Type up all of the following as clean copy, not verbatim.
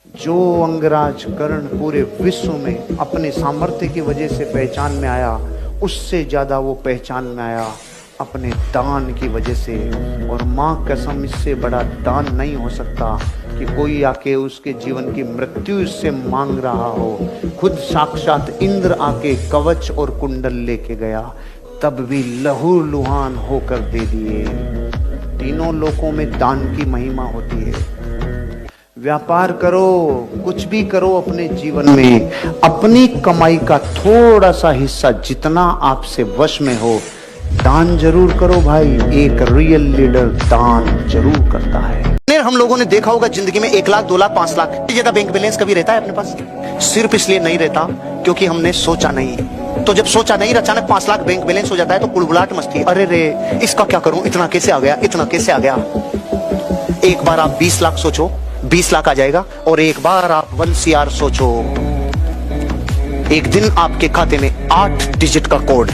जो अंगराज कर्ण पूरे विश्व में अपने सामर्थ्य की वजह से पहचान में आया, उससे ज्यादा वो पहचान में आया अपने दान की वजह से। और माँ कसम, इससे बड़ा दान नहीं हो सकता कि कोई आके उसके जीवन की मृत्यु इससे मांग रहा हो। खुद साक्षात इंद्र आके कवच और कुंडल लेके गया, तब भी लहू लुहान होकर दे दिए। तीनों लोकों में दान की महिमा होती है। व्यापार करो, कुछ भी करो अपने जीवन में, अपनी कमाई का थोड़ा सा हिस्सा जितना आपसे वश में हो दान जरूर करो भाई। एक रियल लीडर दान जरूर करता है। हम लोगों ने देखा होगा जिंदगी में 1 लाख 2 लाख 5 लाख ज्यादा बैंक बैलेंस कभी रहता है अपने पास? सिर्फ इसलिए नहीं रहता क्योंकि हमने सोचा नहीं। तो जब सोचा नहीं, अचानक 5 लाख बैंक बैलेंस हो जाता है तो कुड़बुड़ाहट मचती है, अरे रे इसका क्या करूं, इतना कैसे आ गया, इतना कैसे आ गया। एक बार आप 20 लाख सोचो, 20 लाख आ जाएगा। और एक बार आप 1 CR सोचो, एक दिन आपके खाते में 8 डिजिट का कोड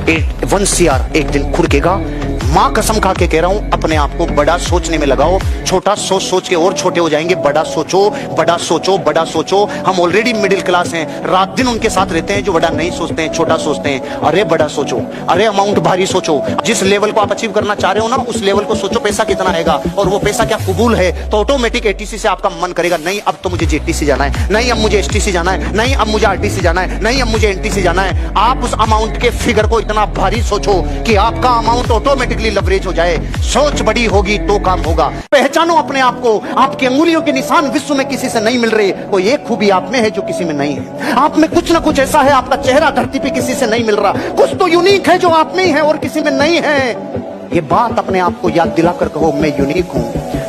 1 CR एक दिन खुरकेगा। मां कसम खा के कह रहा हूं, अपने आप को बड़ा सोचने में लगाओ। छोटा सोच सोच के और छोटे हो जाएंगे। बड़ा सोचो, बड़ा सोचो, बड़ा सोचो। हम ऑलरेडी मिडिल क्लास हैं, रात दिन उनके साथ रहते हैं जो बड़ा नहीं सोचते हैं, छोटा सोचते हैं। अरे बड़ा सोचो, अरे अमाउंट भारी सोचो। जिस लेवल को आप अचीव करना चाह रहे हो ना, उस लेवल को सोचो पैसा कितना आएगा और वो पैसा क्या कबूल है। तो ऑटोमेटिक ATC से आपका मन करेगा, नहीं अब तो मुझे JTC जाना है, नहीं अब मुझे STC जाना है, नहीं अब मुझे RTC जाना है, नहीं अब मुझे NTC जाना है। आप उस अमाउंट के फिगर को इतना भारी सोचो कि आपका अमाउंट ऑटोमेटिकली लवरेज हो जाए। सोच बड़ी होगी तो काम होगा। पहचानो अपने आप को। आपकी अंगुलियों के निशान विश्व में किसी से नहीं मिल रहे। कोई एक खूबी आप में है जो किसी में नहीं है। आप में कुछ ना कुछ ऐसा है, आपका चेहरा धरती पे किसी से नहीं मिल रहा। कुछ तो यूनिक है जो आप में ही है और किसी में नहीं है। ये बात अपने आप को याद दिलाकर कहो, मैं यूनिक हूं,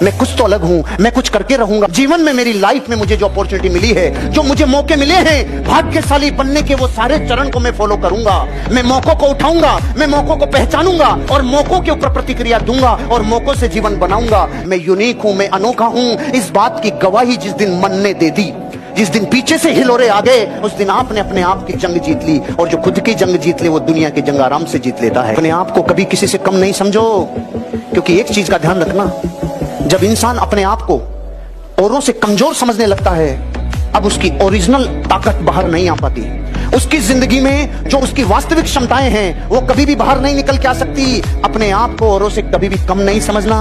मैं कुछ तो अलग हूं, मैं कुछ करके रहूंगा। जीवन में, मेरी लाइफ में मुझे जो अपॉर्चुनिटी मिली है, जो मुझे मौके मिले हैं, भाग्यशाली बनने के वो सारे चरण को मैं फॉलो करूंगा। मैं मौकों को उठाऊंगा, मैं मौकों को पहचानूंगा और मौकों के ऊपर प्रतिक्रिया दूंगा और मौकों से जीवन बनाऊंगा। मैं यूनिक हूं, मैं अनोखा हूं। इस बात की गवाही जिस दिन मन ने दे दी, जिस दिन पीछे से हिलोरे आ गए, उस दिन आपने अपने आप की जंग जीत ली। और जो खुद की जंग जीत ले वो दुनिया की जंग आराम से जीत लेता है। अपने आप को कभी किसी से कम नहीं समझो, क्योंकि एक चीज का ध्यान रखना, जब इंसान अपने आप को औरों से कमजोर समझने लगता है, अब उसकी ओरिजिनल ताकत बाहर नहीं आ पाती। उसकी जिंदगी में जो उसकी वास्तविक क्षमताएं हैं वो कभी भी बाहर नहीं निकल के आ सकती। अपने आप को औरों से कभी भी कम नहीं समझना।